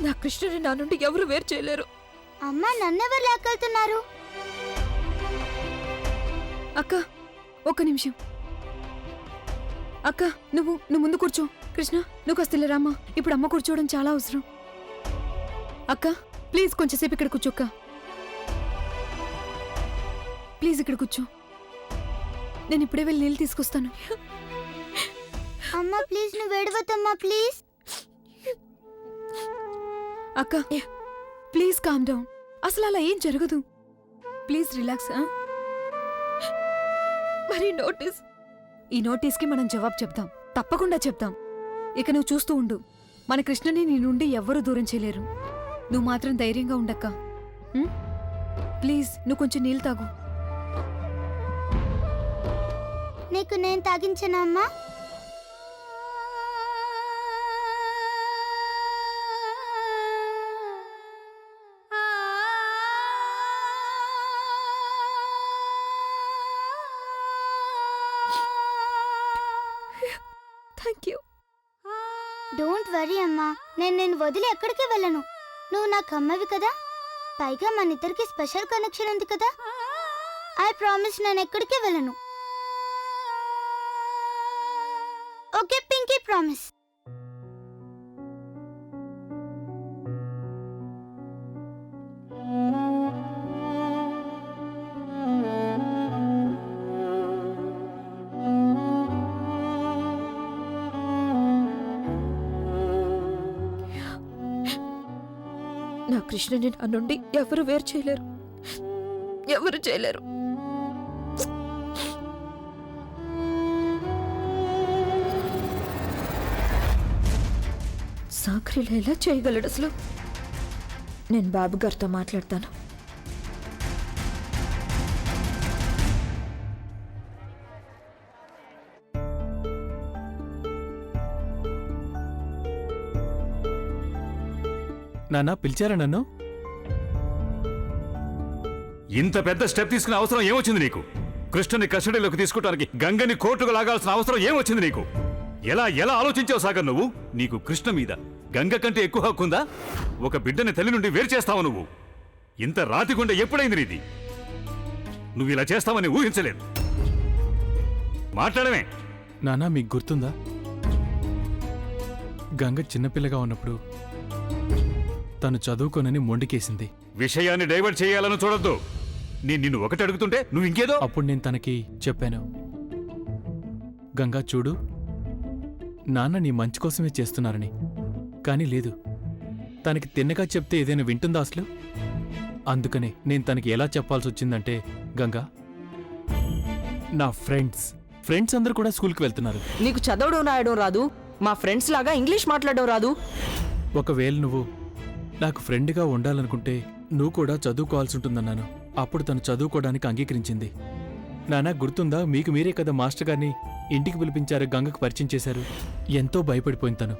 నా కృష్ణుని నా నుండి ఎవరు వేరు చేయలేరు. అమ్మా, నన్నెవరు లాక్కెళ్తున్నారు? అక్క, ఒక్క నిమిషం. అక్క, నువ్వు ముందు కూర్చో. కృష్ణ, నువ్వు కాస్త రామ్మా. ఇప్పుడు అమ్మ కూర్చోవడం చాలా అవసరం. అక్క, ప్లీజ్ కొంచెంసేపు ఇక్కడ కూర్చో. అక్క, ప్లీజ్ ఇక్కడ కూర్చో. నేను ఇప్పుడే వెళ్ళి నీళ్ళు తీసుకొస్తాను. అమ్మా ప్లీజ్, నువ్వు ఏడవద్దమ్మా ప్లీజ్. అక్క, ప్లీజ్ కామ్ డౌన్. అసలు అలా ఏం జరగదు. Please relax. మరి నోటీస్, ఈ నోటీస్కి మనం జవాబు చెప్తాం, తప్పకుండా చెప్తాం. ఇక నువ్వు చూస్తూ ఉండు. మన కృష్ణని నీ నుండి ఎవ్వరూ దూరం చేయలేరు. నువ్వు మాత్రం ధైర్యంగా ఉండక్క. ప్లీజ్, నువ్వు కొంచెం నీళ్ళు తాగు. నీకు నేను తాగించనా అమ్మా? Thank you. డోంట్ వరీ అమ్మా, నేను వదిలి ఎక్కడికి వెళ్ళను. నువ్వు నాకు అమ్మవి కదా, పైగా మన ఇద్దరికి స్పెషల్ కనెక్షన్ ఉంది కదా. ఐ ప్రామిస్, నేను ఎక్కడికి వెళ్ళను. Okay Pinky, promise. నా కృష్ణని నా నుండి ఎవరు వేరు చేయలేరు, ఎవరు చేయలేరు. సాగరిలో ఎలా చేయగలడు అసలు? నేను బాబు గారితో మాట్లాడతాను. నాన్న, పిలిచారా నన్ను? ఇంత పెద్ద స్టెప్ తీసుకునే అవసరం ఏమొచ్చింది నీకు? కృష్ణని కస్టడీలోకి తీసుకోవడానికి గంగని కోర్టుకు లాగాల్సిన అవసరం ఏమొచ్చింది నీకు? ఎలా ఎలా ఆలోచించావు సాగర్ నువ్వు? నీకు కృష్ణ మీద గంగ కంటే ఎక్కువ హక్కుందా? ఒక బిడ్డని తల్లి నుండి వేరు చేస్తావు నువ్వు? ఇంత రాతిగుండె ఎప్పుడైంది నీది? నువ్వు ఇలా చేస్తావని ఊహించలేదు. మాట్లాడమే. నాన్న, మీకు గుర్తుందా గంగ చిన్నపిల్లగా ఉన్నప్పుడు తను చదువుకోనని మొండికేసింది. విషయాన్ని డైవర్ట్ చేయాలని చూడొద్దు. నిన్ను ఒకటి అడుగుతుంటే నువ్వు ఇంకేదో. అప్పుడు నేను తనకి చెప్పాను, గంగా చూడు, నాన్న నీ మంచి కోసమే చేస్తున్నారని. కానీ లేదు, తనకి తిన్నగా చెప్తే ఏదైనా వింటుందా అసలు? అందుకనే నేను తనకి ఎలా చెప్పాల్సి వచ్చిందంటే, గంగా, నా ఫ్రెండ్స్ అందరూ కూడా స్కూల్కి వెళ్తున్నారు. నీకు చదవడం రాయడం రాదు, మా ఫ్రెండ్స్ లాగా ఇంగ్లీష్ మాట్లాడడం రాదు. ఒకవేళ నువ్వు నాకు ఫ్రెండ్గా ఉండాలనుకుంటే నువ్వు కూడా చదువుకోవాల్సి ఉంటుందన్నాను. అప్పుడు తను చదువుకోవడానికి అంగీకరించింది. నానా, గుర్తుందా? మీకు మీరే కదా మాస్టర్ గారిని ఇంటికి పిలిపించారు, గంగకు పరిచయం చేశారు. ఎంతో భయపడిపోయింది తను,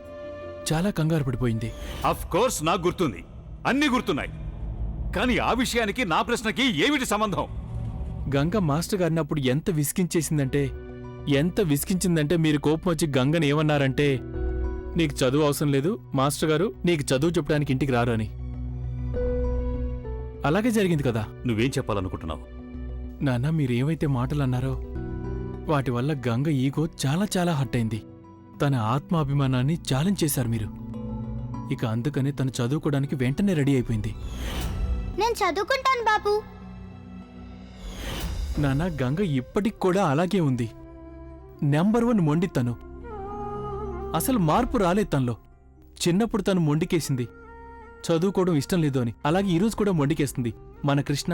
చాలా కంగారు పడిపోయింది. అఫ్ కోర్స్ నాకు గుర్తుంది, అన్నీ గుర్తున్నాయి. కానీ ఆ విషయానికి నా ప్రశ్నకి ఏమిటి సంబంధం? గంగ మాస్టర్ గారిని అప్పుడు ఎంత విసిగించిందంటే మీరు కోపం వచ్చి గంగని ఏమన్నారంటే, నీకు చదువు అవసరం లేదు, మాస్టర్ గారు నీకు చదువు చెప్పడానికి ఇంటికి రారు అని. అలాగే జరిగింది కదా. నువ్వేం చెప్పాలనుకుంటున్నావు? నాన్న, మీరేమైతే మాటలు అన్నారో వాటి వల్ల గంగ ఈగో చాలా చాలా హర్ట్ అయింది. తన ఆత్మాభిమానాన్ని ఛాలెంజ్ చేశారు మీరు. ఇక అందుకనే తను చదువుకోవడానికి వెంటనే రెడీ అయిపోయింది. నేను చదువుకుంటాను బాబు. నాన్న, గంగ ఇప్పటికి కూడా అలాగే ఉంది. నెంబర్ 1 మొండి తను. అసలు మార్పు రాలేదు తనలో. చిన్నప్పుడు తను మొండికేసింది, చదువుకోవడం ఇష్టం లేదు అని. అలాగే ఈరోజు కూడా మొండికేస్తుంది. మన కృష్ణ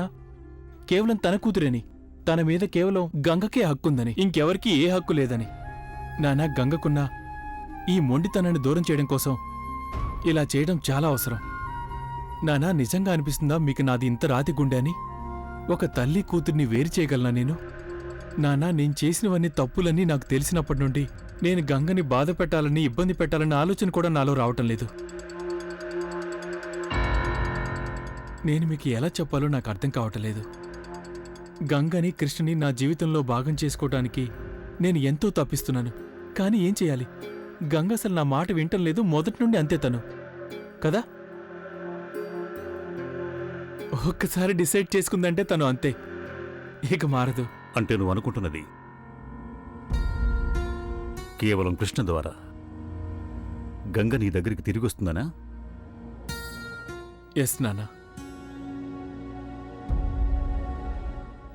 కేవలం తన కూతురేని, తన మీద కేవలం గంగకే హక్కుందని, ఇంకెవరికీ ఏ హక్కు లేదని. నానా, గంగకున్న ఈ మొండితనాన్ని దూరం చేయడం కోసం ఇలా చేయడం చాలా అవసరం. నానా, నిజంగా అనిపిస్తుందా మీకు నాది ఇంత రాతి గుండె అని? ఒక తల్లి కూతుర్ని వేరు చేయగలనా నేను? నానా, నేను చేసినవన్నీ తప్పులన్నీ నాకు తెలిసినప్పటి నుండి నేను గంగని బాధ పెట్టాలని, ఇబ్బంది పెట్టాలన్న ఆలోచన కూడా నాలో రావటం లేదు. నేను మీకు ఎలా చెప్పాలో నాకు అర్థం కావటలేదు. గంగని, కృష్ణని నా జీవితంలో భాగం చేసుకోవటానికి నేను ఎంతో తప్పిస్తున్నాను. కానీ ఏం చేయాలి? గంగ అసలు నా మాట వింటం లేదు, మొదటి నుండి అంతే తను కదా. ఒక్కసారి డిసైడ్ చేసుకుందంటే తను అంతే, ఇక మారదు. అంటే నువ్వు అనుకుంటున్నది కేవలం కృష్ణ ద్వారా గంగ నీ దగ్గరికి తిరిగి వస్తుందనా? ఎస్ నాన్న.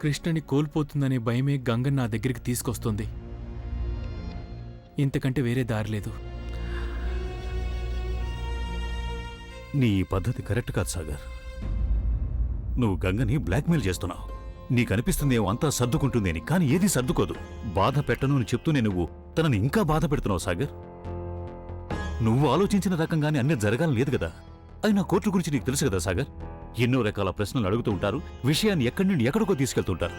కృష్ణని కోల్పోతుందనే భయమే గంగని నా దగ్గరికి తీసుకొస్తుంది. ఇంతకంటే వేరే దారి లేదు. నీ ఈ పద్ధతి కరెక్ట్ కాదు సాగర్. నువ్వు గంగని బ్లాక్మెయిల్ చేస్తున్నావు. నీకనిపిస్తుందేమో అంతా సర్దుకుంటుంది అని, కానీ ఏదీ సర్దుకోదు. బాధ పెట్టను అని చెప్తూనే నువ్వు తనని ఇంకా బాధ పెడుతున్నావు సాగర్. నువ్వు ఆలోచించిన రకంగానే అన్నీ జరగాలని లేదు కదా. అయినా కోర్టు గురించి నీకు తెలుసు కదా సాగర్. ఎన్నో రకాల ప్రశ్నలు అడుగుతూ ఉంటారు, విషయాన్ని ఎక్కడి నుండి ఎక్కడికో తీసుకెళ్తుంటారు.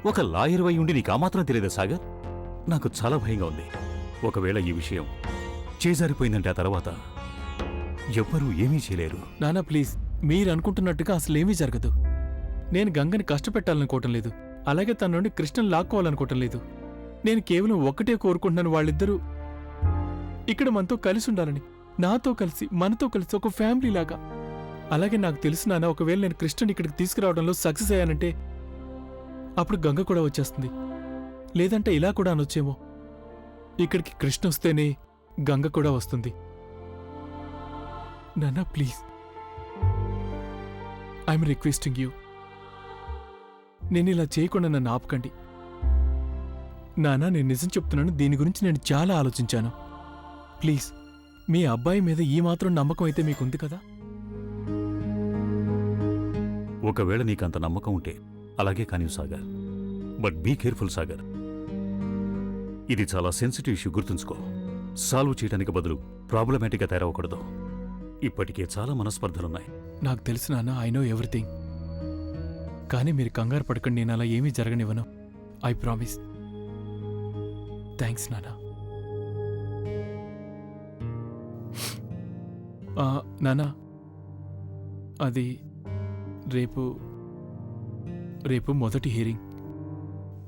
ఒక లాయర్ వై ఉండి నీకు ఆ మాత్రం తెలియదా సాగర్? నాకు చాలా భయంగా ఉంది. ఒకవేళ ఈ విషయం చేజారిపోయిందంటే ఆ తర్వాత ఎవ్వరూ ఏమీ చేయలేరు. నానా ప్లీజ్, మీరు అనుకుంటున్నట్టుగా అసలేమీ జరగదు. నేను గంగని కష్టపెట్టాలనుకోవటం లేదు, అలాగే తన నుండి కృష్ణను లాక్కోవాలనుకోవటం లేదు. నేను కేవలం ఒక్కటే కోరుకుంటున్నాను, వాళ్ళిద్దరూ ఇక్కడ మనతో కలిసి ఉండాలని. నాతో కలిసి, మనతో కలిసి ఒక ఫ్యామిలీ లాగా. అలాగే నాకు తెలుసు నాన్న, ఒకవేళ నేను కృష్ణని ఇక్కడికి తీసుకురావడంలో సక్సెస్ అయ్యానంటే అప్పుడు గంగ కూడా వచ్చేస్తుంది. లేదంటే ఇలా కూడా అనొచ్చేమో, ఇక్కడికి కృష్ణ వస్తేనే గంగ కూడా వస్తుంది. నాన్న ప్లీజ్, ఐఎమ్ రిక్వెస్టింగ్ యూ, నేను ఇలా చేయకుండా నన్ను ఆపకండి. నాన్న నేను నిజం చెప్తున్నాను, దీని గురించి నేను చాలా ఆలోచించాను. ప్లీజ్, మీ అబ్బాయి మీద ఈ మాత్రం నమ్మకం అయితే మీకుంది కదా. ఒకవేళ నీకంత నమ్మకం ఉంటే అలాగే కానివ్వు Sagar. But be careful Sagar. ఇది చాలా సెన్సిటివ్ ఇష్యూ, గుర్తుంచుకో. సాల్వ్ చేయడానికి బదులు ప్రాబ్లమాటిక్గా తయారవకూడదు. ఇప్పటికే చాలా మనస్పర్ధలున్నాయి. నాకు తెలుసు నాన్న, ఐ నో ఎవ్రీథింగ్. కానీ మీరు కంగారు పడకండి, నేను అలా ఏమీ జరగనివ్వను. I promise. థ్యాంక్స్ నాన్న. నాన్న, అది రేపు మొదటి హియరింగ్.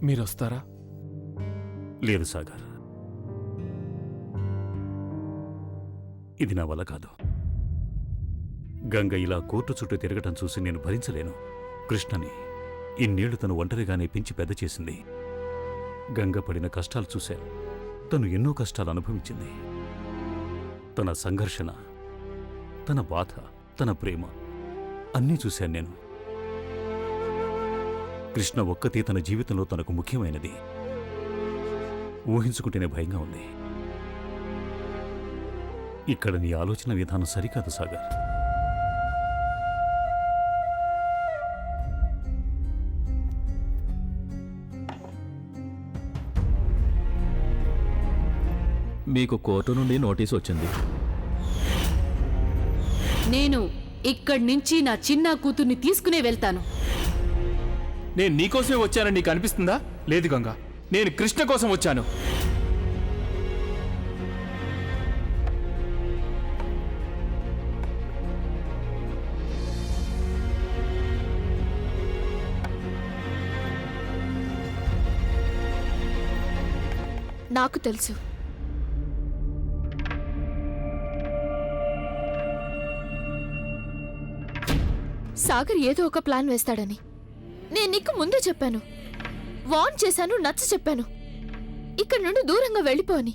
మీరు వస్తారా? లేదు సాగర్, ఇది నా వల్ల కాదు. గంగ ఇలా కోర్టు చుట్టూ తిరగటం చూసి నేను భరించలేను. కృష్ణని ఇన్నేళ్లు తను ఒంటరిగానే పెంచి పెద్ద చేసింది. గంగ పడిన కష్టాలు చూశాను. తను ఎన్నో కష్టాలు అనుభవించింది. తన సంఘర్షణ, తన బాధ, తన ప్రేమ అన్నీ చూశాను నేను. కృష్ణ ఒక్కతే తన జీవితంలో తనకు ముఖ్యమైనది. ఊహించుకుంటేనే భయంగా ఉంది. ఇక్కడ నీ ఆలోచన విధానం సరికాదు సాగర్. మీకు కోర్టు నుండి నోటీస్ వచ్చింది. నేను ఇక్కడి నుంచి నా చిన్న కూతుర్ని తీసుకునే వెళ్తాను. నేను నీకోసమే వచ్చానని నీకు అనిపిస్తుందా? లేదు గంగా, నేను కృష్ణ కోసం వచ్చాను. నాకు తెలుసు, సాగర్ ఏదో ఒక ప్లాన్ వేస్తాడని. నేను నీకు ముందే చెప్పాను, వార్న్ చేశాను, నచ్చ చెప్పాను ఇక్కడి నుండి దూరంగా వెళ్ళిపో అని.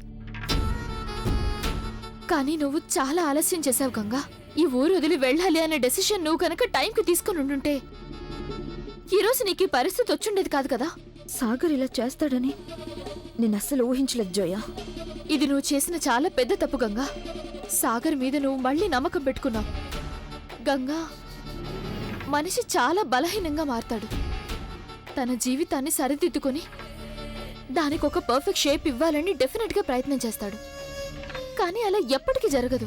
కానీ నువ్వు చాలా ఆలస్యం చేశావు గంగా. ఈ ఊరు వదిలి వెళ్ళాలి అనే డెసిషన్ నువ్వు కనుక టైంకి తీసుకుని ఉండుంటే ఈరోజు నీకు ఈ పరిస్థితి వచ్చుండేది కాదు కదా. సాగర్ ఇలా చేస్తాడని నేను అస్సలు ఊహించలేదు జోయా. ఇది నువ్వు చేసిన చాలా పెద్ద తప్పు గంగా. సాగర్ మీద నువ్వు మళ్ళీ నమ్మకం పెట్టుకున్నావు. గంగా, మనిషి చాలా బలహీనంగా మారతాడు. తన జీవితాన్ని సరిదిద్దుకొని దానికి ఒక పర్ఫెక్ట్ షేప్ ఇవ్వాలని డెఫినెట్గా ప్రయత్నం చేస్తాడు. కానీ అలా ఎప్పటికీ జరగదు.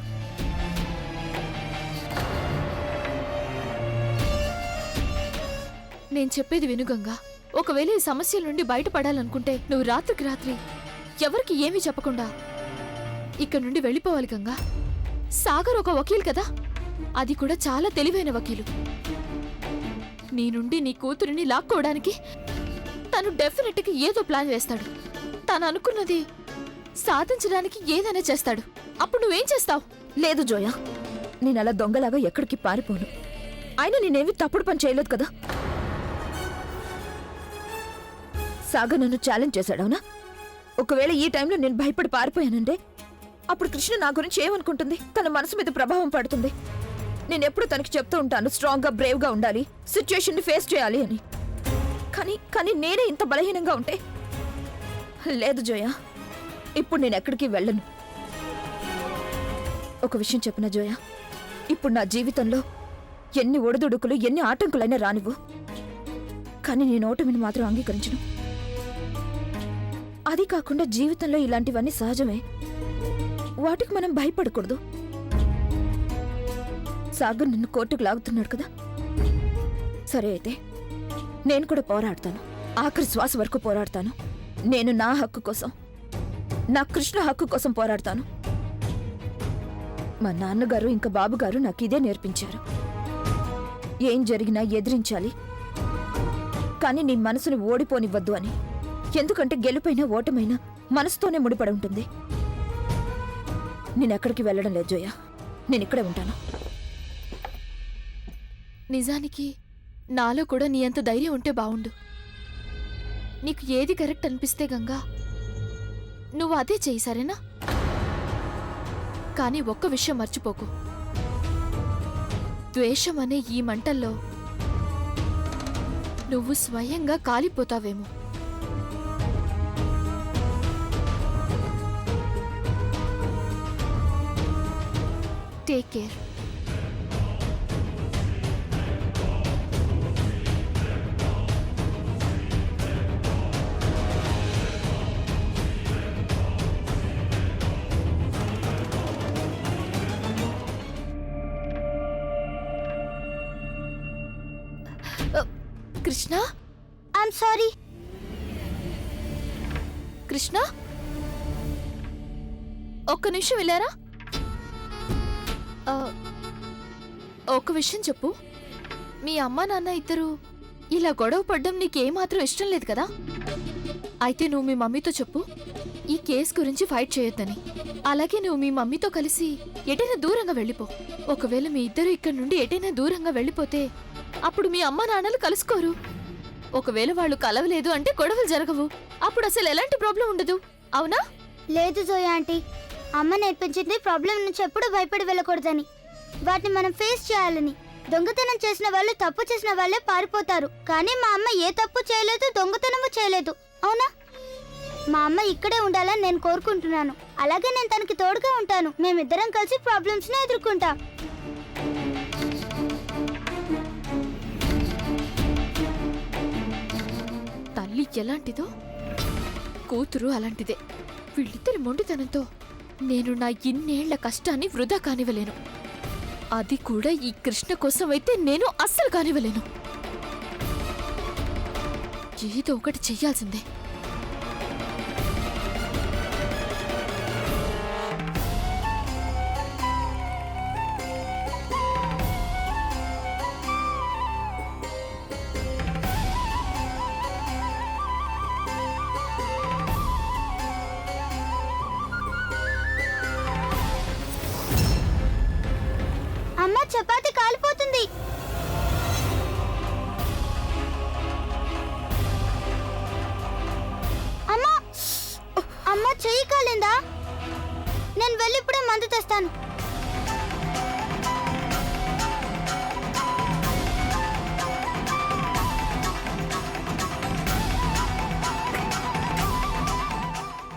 నేను చెప్పేది విను గంగా. ఒకవేళ ఈ సమస్యల నుండి బయటపడాలనుకుంటే నువ్వు రాత్రికి రాత్రి ఎవరికి ఏమీ చెప్పకుండా ఇక్కడ నుండి వెళ్ళిపోవాలి గంగా. సాగర్ ఒక వకీల్ కదా, అది కూడా చాలా తెలివైన వకీలు. నీ నుండి నీ కూతురిని లాక్కోవడానికి తను డెఫినెట్గా ఏదో ప్లాన్ వేస్తాడు. తను అనుకున్నది సాధించడానికి ఏదైనా చేస్తాడు. అప్పుడు నువ్వేం చేస్తావు? లేదు జోయా, నేను అలా దొంగలాగా ఎక్కడికి పారిపోను. అయినా నేనేమి తప్పుడు పని చేయలేదు కదా. సాగర్ నన్ను ఛాలెంజ్ చేశాడవునా? ఒకవేళ ఈ టైంలో నేను భయపడి పారిపోయానంటే అప్పుడు కృష్ణ నా గురించి ఏమనుకుంటుంది? తన మనసు మీద ప్రభావం పడుతుంది. నేను ఎప్పుడు తనకి చెప్తూ ఉంటాను స్ట్రాంగ్గా బ్రేవ్గా ఉండాలి, సిచ్యుయేషన్ని ఫేస్ చేయాలి అని. కానీ నేనే ఇంత బలహీనంగా ఉంటే లేదు జోయా, ఇప్పుడు నేను ఎక్కడికి వెళ్ళను. ఒక విషయం చెప్పిన జోయా, ఇప్పుడు నా జీవితంలో ఎన్ని ఒడిదుడుకులు ఎన్ని ఆటంకులైనా రానివ్వు, కానీ నేను ఓటమిని మాత్రం అంగీకరించను. అది కాకుండా జీవితంలో ఇలాంటివన్నీ సహజమే, వాటికి మనం భయపడకూడదు. సాగర్ నిన్ను కోర్టుకు లాగుతున్నాడు కదా, సరే అయితే నేను కూడా పోరాడతాను. ఆఖరి శ్వాస వరకు పోరాడతాను. నేను నా హక్కు కోసం, నా కృష్ణ హక్కు కోసం పోరాడతాను. మా నాన్నగారు ఇంకా బాబుగారు నాకు ఇదే నేర్పించారు. ఏం జరిగినా ఎదిరించాలి, కానీ నీ మనసుని ఓడిపోనివ్వద్దు అని. ఎందుకంటే గెలుపైనా ఓటమైనా మనసుతోనే ముడిపడి ఉంటుంది. నేనెక్కడికి వెళ్ళడం లేదు జోయా, నేను ఇక్కడే ఉంటాను. నిజానికి నాలో కూడా నీ అంత ధైర్యం ఉంటే బావుండు. నీకు ఏది కరెక్ట్ అనిపిస్తే గంగా నువ్వు అదే చెయ్యి, సరేనా? కానీ ఒక్క విషయం మర్చిపోకు, ద్వేషం అనే ఈ మంటల్లో నువ్వు స్వయంగా కాలిపోతావేమో. Take care. Krishna, I'm sorry. Krishna, ఒక్క నిమిషం వెళ్ళారా? ఒక విషయం చెప్పు, మీ అమ్మ నాన్న ఇద్దరు ఇలా గొడవ పడ్డం నీకేమాత్రం ఇష్టం లేదు కదా? అయితే నువ్వు మీ మమ్మీతో చెప్పు ఈ కేసు గురించి ఫైట్ చేయొద్దని. అలాగే నువ్వు మీ మమ్మీతో కలిసి ఎటైనా దూరంగా వెళ్ళిపో. ఒకవేళ మీ ఇద్దరు ఇక్కడి నుండి ఎటైనా దూరంగా వెళ్ళిపోతే అప్పుడు మీ అమ్మ నాన్నలు కలుసుకోరు. ఒకవేళ వాళ్ళు కలవలేదు అంటే గొడవలు జరగవు. అప్పుడు అసలు ఎలాంటి ప్రాబ్లం ఉండదు, అవునా? లేదు జోయా ఆంటీ, అమ్మ నేర్పించింది ప్రాబ్లం నుంచి ఎప్పుడు భయపడి వెళ్ళకూడదని, వాటిని మనం ఫేస్ చేయాలని. దొంగతనం చేసిన వాళ్ళు తప్పు చేసిన వాళ్ళే పారిపోతారు, కానీ మా అమ్మ ఏ తప్పు చేయలేదు, దొంగతనము చేయలేదు, అవునా? మా అమ్మ ఇక్కడే ఉండాలని నేను కోరుకుంటున్నాను. అలాగే నేను తనకి తోడుగా ఉంటాను. మేమిద్దరం కలిసి ప్రాబ్లమ్స్ ని ఎదుర్కొంటాం. తల్లి ఎలాంటిదో కూతురు అలాంటిదే. వీళ్ళిద్దరి మొండితనంతో నేను నా ఇన్నేళ్ల కష్టాన్ని వృధా కానివ్వలేను. అది కూడా ఈ కృష్ణ కోసం అయితే నేను అస్సలు కానివ్వలేను. ఏదో ఒకటి చెయ్యాల్సిందే. అమ్మ, చపాతి కాలిపోతుంది. అమ్మా, అమ్మ చెయ్యి కాలిందా? నేను వెళ్ళి ఇప్పుడే మందు తెస్తాను.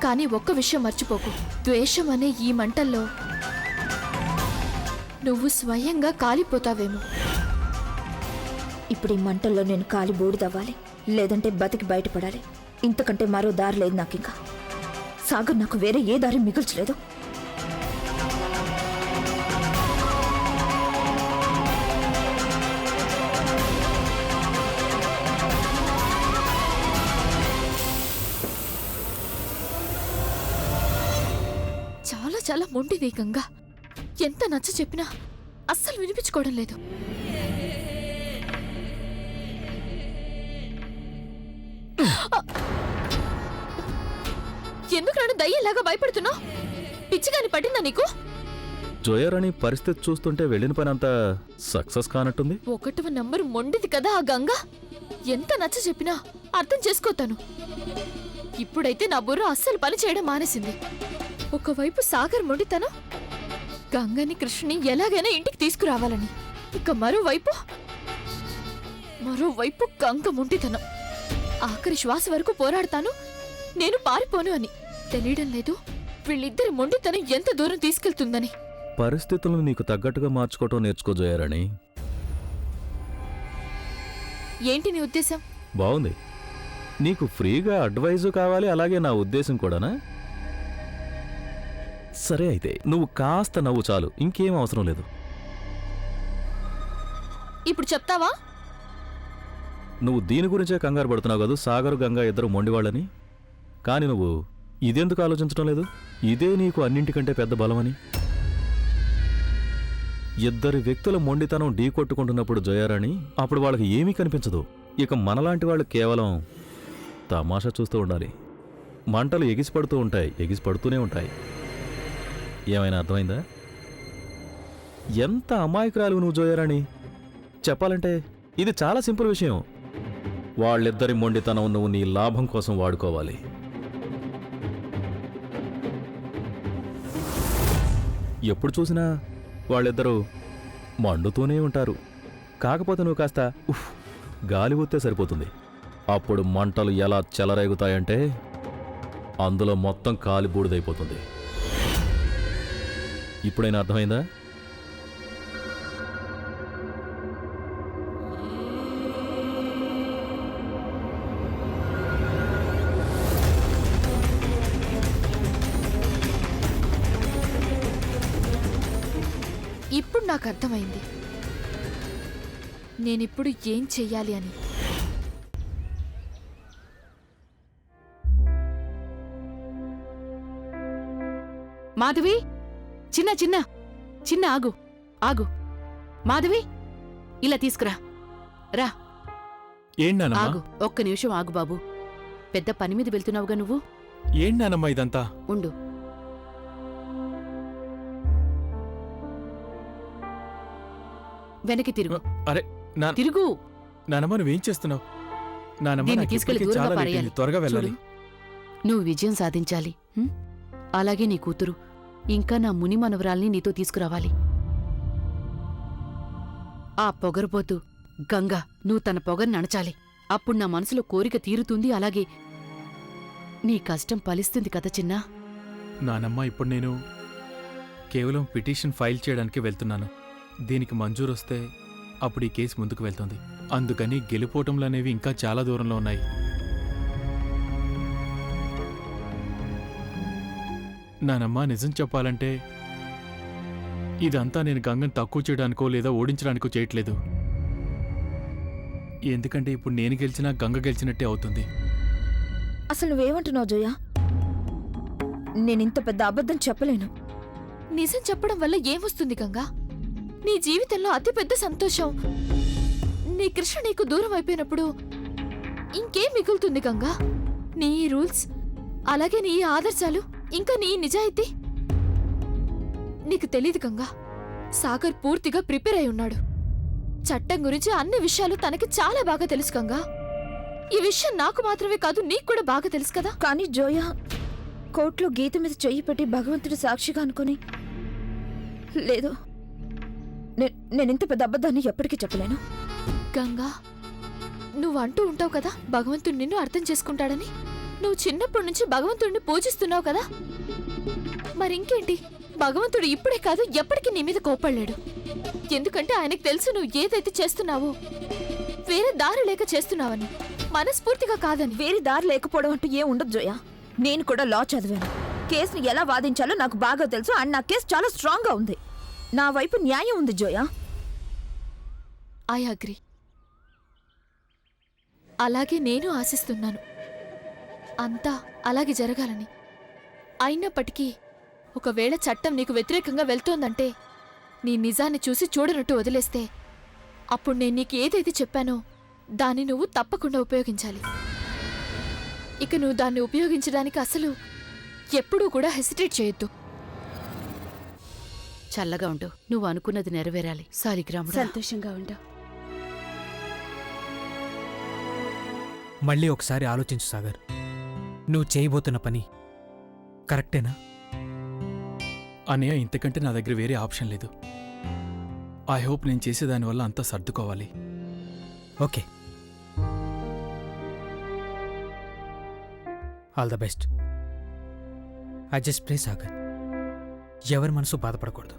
కానీ ఒక్క విషయం మర్చిపోకు, ద్వేషం అనే ఈ మంటల్లో నువ్వు స్వయంగా కాలిపోతావేమో. ఇప్పుడు ఈ మంటల్లో నేను కాలి బూడిదవ్వాలి, లేదంటే బతికి బయటపడాలి. ఇంతకంటే మరో దారి లేదు నాకింకా. సాగర్ నాకు వేరే ఏ దారి మిగుల్చలేదు. చాలా చాలా మొండిది గంగా. ఎంత నచ్చ చెప్పినా అస్సలు వినిపించుకోవడం లేదు. ఎందుకు నన్ను దయ్యంలాగా భయపడుతున్నావు? పిచ్చిగాని పట్టిందా నీకు? జోయరాణి పరిస్థితి చూస్తుంటే వెళ్ళిన పని అంతా సక్సెస్ కానట్టుంది. 1వ నంబర్ మొండిది కదా ఆ గంగ. ఎంత నచ్చ చెప్పినా అర్థం చేసుకోతాను. ఇప్పుడైతే నా బుర్ర అస్సలు పని చేయడం మానేసింది. ఒకవైపు సాగర్ మొండితనం, గంగని కృష్ణని ఎలాగైనా ఇంటికి తీసుకురావాలని. ఇక మరోవైపు గంగ మొండితనం. ఆఖరి శ్వాస వరకు పోరాడతాను, నేను పారిపోను అని. తెలియడం లేదు వీళ్ళిద్దరి మొండితనం ఎంత దూరం తీసుకెళ్తుందని. పరిస్థితులను నీకు తగ్గట్టుగా మార్చుకోవటం నేర్చుకో జోయరాణి. ఏంటి నీ ఉద్దేశం? బాగుంది. నీకు ఫ్రీగా అడ్వైజు కావాలి, అలాగే నా ఉద్దేశం కూడానా? సరే అయితే నువ్వు కాస్త నవ్వు చాలు, ఇంకేం అవసరం లేదు. ఇప్పుడు చెప్తావా? నువ్వు దీని గురించే కంగారు పడుతున్నావు కదా, సాగరు గంగా ఇద్దరు మొండివాళ్ళని. కాని నువ్వు ఇదెందుకు ఆలోచించడం లేదు? ఇదే నీకు అన్నింటికంటే పెద్ద బలమని. ఇద్దరి వ్యక్తుల మొండితనం ఢీకొట్టుకుంటున్నప్పుడు జయారాణి, అప్పుడు వాళ్ళకి ఏమీ కనిపించదు. ఇక మనలాంటి వాళ్ళు కేవలం తమాషా చూస్తూ ఉండాలి. మంటలు ఎగిసిపడుతూ ఉంటాయి, ఎగిసిపడుతూనే ఉంటాయి. ఏమైనా అర్థమైందా? ఎంత అమాయకురాలు నువ్వు జోయరాణి. చెప్పాలంటే ఇది చాలా సింపుల్ విషయం. వాళ్ళిద్దరి మొండితనం నువ్వు నీ లాభం కోసం వాడుకోవాలి. ఎప్పుడు చూసినా వాళ్ళిద్దరూ మండుతూనే ఉంటారు. కాకపోతే నువ్వు కాస్త గాలి ఊస్తే సరిపోతుంది. అప్పుడు మంటలు ఎలా చెలరేగుతాయంటే అందులో మొత్తం కాలి బూడిదైపోతుంది. ఇప్పుడైనా అర్థమైందా? ఇప్పుడు నాకు అర్థమైంది నేనిప్పుడు ఏం చెయ్యాలి అని. మాధవి, చిన్న చిన్న చిన్న ఆగు ఆగు. మాధవి, ఇలా తీసుకురా. రా ఏంటనమ్మా? ఆగు, ఒక్క నిమిషం ఆగు బాబు. పెద్ద పని మీద వెళ్తున్నావుగా నువ్వు. ఏంటనమ్మా ఇదంతా? ఉండు. వెనక్కి తిరుగు. అరే తిరుగు. నానమ్మ నువ్వేం చేస్తున్నావు? నానమ్మ దీన్ని నాకు తీసుకెళ్లి ఇప్పటికే దూరంగా చాలా లేట్ పడేయాలి. అయింది. త్వరగా వెళ్ళాలి. చూడు, నువ్వు విజయం సాధించాలి. అలాగే నీ కూతురు ఇంకా నా ముని మనవరాల్ని నీతో తీసుకురావాలి. ఆ పొగరుపోతూ గంగా, నువ్వు తన పొగర్ని అణచాలి. అప్పుడు నా మనసులో కోరిక తీరుతుంది, అలాగే నీ కష్టం ఫలిస్తుంది కదా చిన్నా. నానమ్మ ఇప్పుడు నేను కేవలం పిటిషన్ ఫైల్ చేయడానికి వెళ్తున్నాను. దీనికి మంజూరు వస్తే అప్పుడు ఈ కేసు ముందుకు వెళ్తుంది. అందుకని గెలుపోవటంలనేవి ఇంకా చాలా దూరంలో ఉన్నాయి. నానమ్మ నిజం చెప్పాలంటే ఇదంతా నేను గంగను తక్కువ చేయడానికో లేదా ఓడించడానికో చేయట్లేదు. ఎందుకంటే ఇప్పుడు నేను గెలిచినా గంగ గెలిచినట్టే అవుతుంది. అసలు నువ్వేమంటున్నావు జోయా? నేనింత పెద్ద అబద్ధం చెప్పలేను. నిజం చెప్పడం వల్ల ఏమొస్తుంది గంగా? నీ జీవితంలో అతిపెద్ద సంతోషం నీ కృష్ణ నీకు దూరం అయిపోయినప్పుడు ఇంకేం మిగులుతుంది గంగా? నీ రూల్స్, అలాగే నీ ఆదర్శాలు, ఇంకా నీ నిజాయితీ. నీకు తెలీదు గంగా, సాగర్ పూర్తిగా ప్రిపేర్ అయి ఉన్నాడు. చట్టం గురించి అన్ని విషయాలు తనకి చాలా బాగా తెలుసు గంగా. ఈ విషయం నాకు మాత్రమే కాదు, నీకు కూడా బాగా తెలుసు కదా. కానీ జోయా, కోర్టులో గీత మీద చెయ్యి పెట్టి భగవంతుడి సాక్షిగా అనుకుని లేదు, నేనింత పెద్ద అబద్ధాన్ని ఎప్పటికీ చెప్పలేను. గంగా, నువ్వు అంటూ ఉంటావు కదా భగవంతుడు నిన్ను అర్థం చేసుకుంటాడని. నువ్వు చిన్నప్పటి నుంచి భగవంతుడిని పూజిస్తున్నావు కదా. మరింకేంటి, భగవంతుడు ఇప్పుడే కాదు ఎప్పటికీ నీ మీద కోపడలేడు. ఎందుకంటే ఆయనకు తెలుసు నువ్వు ఏదైతే చేస్తున్నావో వేరే దారి లేక చేస్తున్నావని, మనస్ఫూర్తిగా కాదని. వేరే దారి లేకపోవడం అంటూ ఏం ఉండదు జోయా. నేను కూడా లా చదివాను. కేసుని ఎలా వాదించాలో నాకు బాగా తెలుసు. అండ్ నా కేసు చాలా స్ట్రాంగ్గా ఉంది. నా వైపు న్యాయం ఉంది జోయా. I agree. అలాగే నేను ఆశిస్తున్నాను అంతా అలాగే జరగాలని. అయినప్పటికీ ఒకవేళ చట్టం నీకు వ్యతిరేకంగా వెళ్తోందంటే, నీ నిజాన్ని చూసి చూడనట్టు వదిలేస్తే, అప్పుడు నేను నీకు ఏదైతే చెప్పానో దాన్ని నువ్వు తప్పకుండా ఉపయోగించాలి. ఇక నువ్వు దాన్ని ఉపయోగించడానికి అసలు ఎప్పుడూ కూడా హెసిటేట్ చేయొద్దు. చల్లగా ఉండు. నువ్వు అనుకున్నది నెరవేరాలి సాలిగ్రాముడు. సంతోషంగా ఉండు. మళ్ళీ ఒకసారి ఆలోచించు సాగర్. నువ్వు చేయబోతున్న పని కరెక్టేనా? అన్నయ్య, ఇంతకంటే నా దగ్గర వేరే ఆప్షన్ లేదు. ఐ హోప్ నేను చేసేదానివల్ల అంతా సర్దుకోవాలి. Okay, all the best. I just pray Sagar, ఎవరి మనసు బాధపడకూడదు,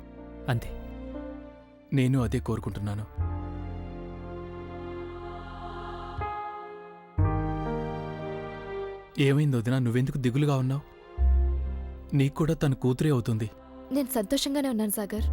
అంతే. నేను అదే కోరుకుంటున్నాను. ఏమైంది వదినా, నువ్వెందుకు దిగులుగా ఉన్నావు? నీకు కూడా తన కూతురే అవుతుంది. నేను సంతోషంగానే ఉన్నాను సాగర్.